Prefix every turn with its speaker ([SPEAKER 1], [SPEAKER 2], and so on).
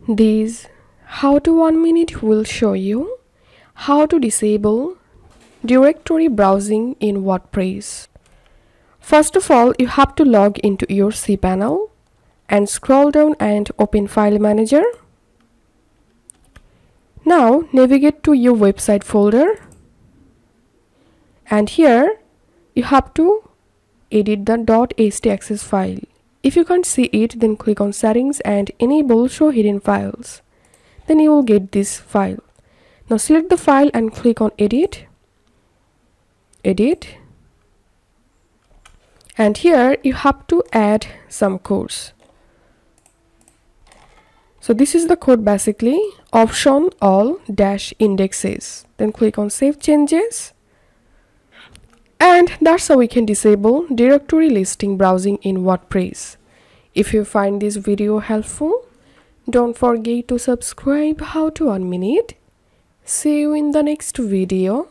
[SPEAKER 1] This how to 1 minute will show you how to disable directory browsing in WordPress. First of all, you have to log into your cPanel and scroll down and open File Manager. Now navigate to your website folder, and here you have to edit the .htaccess file. If you can't see it, then click on Settings and enable Show Hidden Files. Then you will get this file. Now select the file and click on Edit. And here you have to add some codes. So this is the code basically, option all -indexes. Then click on Save Changes. And that's how we can disable directory listing browsing in WordPress. If you find this video helpful, don't forget to subscribe how to 1 minute. See you in the next video.